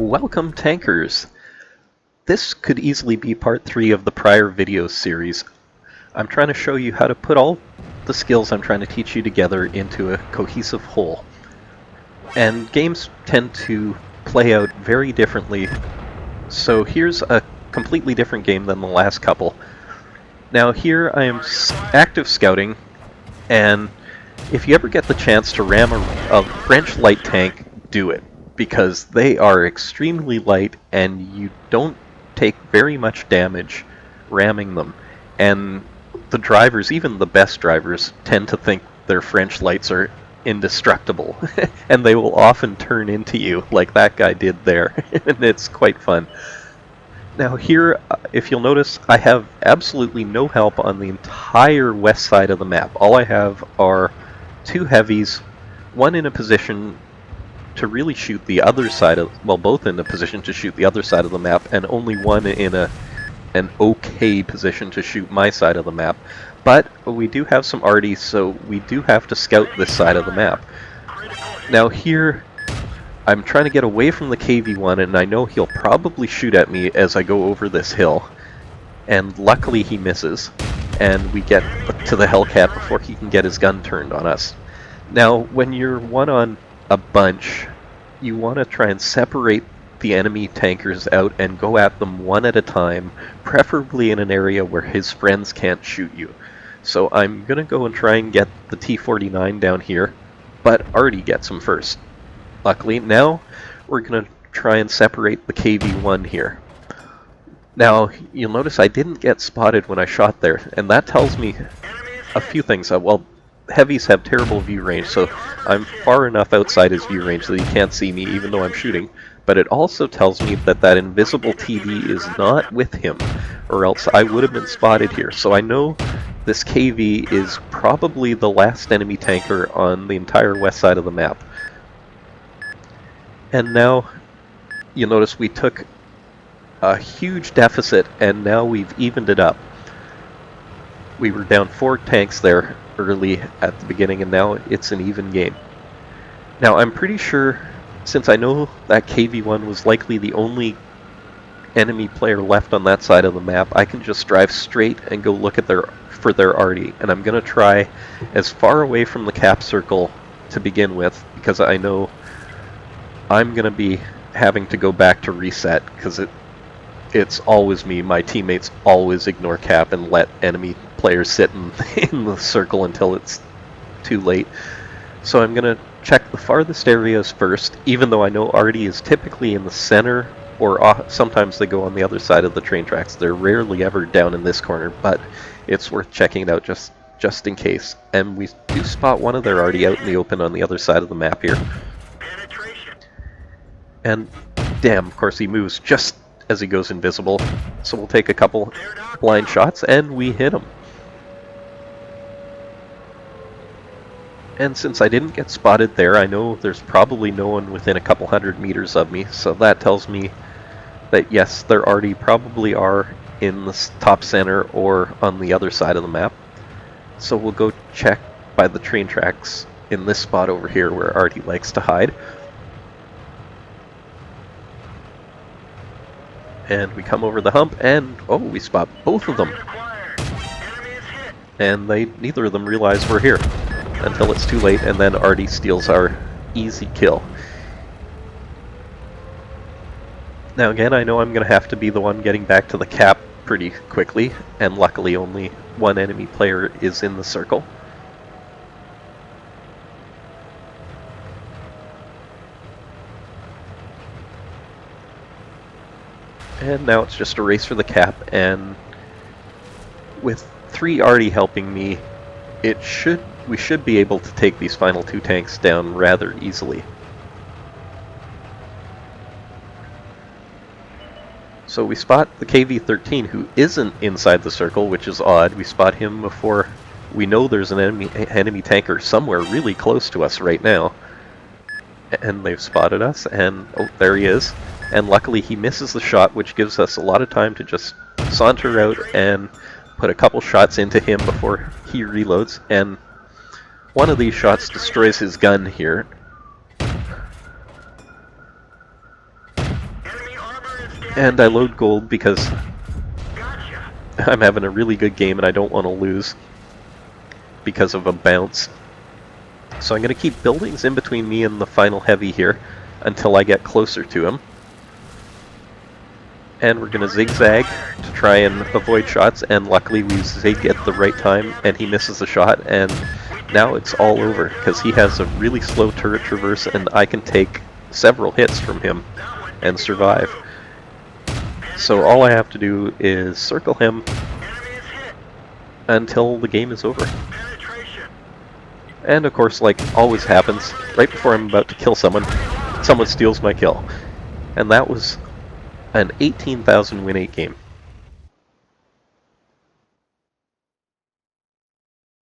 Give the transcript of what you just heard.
Welcome, tankers! This could easily be part 3 of the prior video series. I'm trying to show you how to put all the skills I'm trying to teach you together into a cohesive whole. And games tend to play out very differently, so here's a completely different game than the last couple. Now here I am active scouting, and if you ever get the chance to ram a French light tank, do it, because they are extremely light and you don't take very much damage ramming them. And the drivers, even the best drivers, tend to think their French lights are indestructible, and they will often turn into you like that guy did there, and it's quite fun. Now here, if you'll notice, I have absolutely no help on the entire west side of the map. All I have are two heavies, one in a position to really shoot the other side of, well, both in a position to shoot the other side of the map, and only one in an okay position to shoot my side of the map. But we do have some arties, so we do have to scout this side of the map. Now here, I'm trying to get away from the KV-1, and I know he'll probably shoot at me as I go over this hill. And luckily he misses, and we get to the Hellcat before he can get his gun turned on us. Now, when you're one on a bunch, you want to try and separate the enemy tankers out and go at them one at a time, preferably in an area where his friends can't shoot you. So I'm going to go and try and get the T-49 down here, but Artie gets him first. Luckily, now we're going to try and separate the KV-1 here. Now, you'll notice I didn't get spotted when I shot there, and that tells me a few things. Well, heavies have terrible view range, so I'm far enough outside his view range that he can't see me even though I'm shooting. But it also tells me that that invisible TD is not with him, or else I would have been spotted here. So I know this KV is probably the last enemy tanker on the entire west side of the map. And now, you'll notice we took a huge deficit, and now we've evened it up. We were down 4 tanks there early at the beginning, and now it's an even game. Now, I'm pretty sure, since I know that KV-1 was likely the only enemy player left on that side of the map, I can just drive straight and go look at for their arty, and I'm going to try as far away from the cap circle to begin with, because I know I'm going to be having to go back to reset, because it's always me. My teammates always ignore cap and let enemy players sit in the circle until it's too late. So I'm going to check the farthest areas first, even though I know Artie is typically in the center, or sometimes they go on the other side of the train tracks. They're rarely ever down in this corner, but it's worth checking it out just in case. And we do spot one of their Artie out in the open on the other side of the map here. And damn, of course he moves just as he goes invisible, so we'll take a couple blind shots and we hit him. And since I didn't get spotted there, I know there's probably no one within a couple 100 meters of me, so that tells me that yes, there already probably are in the top center or on the other side of the map. So we'll go check by the train tracks in this spot over here where Artie likes to hide. And we come over the hump, and oh, we spot both of them. And neither of them realize we're here until it's too late, and then Artie steals our easy kill. Now again, I know I'm going to have to be the one getting back to the cap pretty quickly, and luckily only one enemy player is in the circle. And now it's just a race for the cap, and with 3 Artie helping me, we should be able to take these final 2 tanks down rather easily. So we spot the KV-13, who isn't inside the circle, which is odd. We spot him before we know there's an enemy tanker somewhere really close to us right now. And they've spotted us, and oh, there he is. And luckily he misses the shot, which gives us a lot of time to just saunter out and put a couple shots into him before he reloads. And one of these shots destroys his gun here. And I load gold because I'm having a really good game and I don't want to lose because of a bounce. So I'm going to keep buildings in between me and the final heavy here until I get closer to him. And we're going to zigzag to try and avoid shots, and luckily we zig at the right time and he misses the shot, and now it's all over because he has a really slow turret traverse and I can take several hits from him and survive. So all I have to do is circle him until the game is over. And of course, like always happens, right before I'm about to kill someone, someone steals my kill. And that was an 18,000 win 8 game.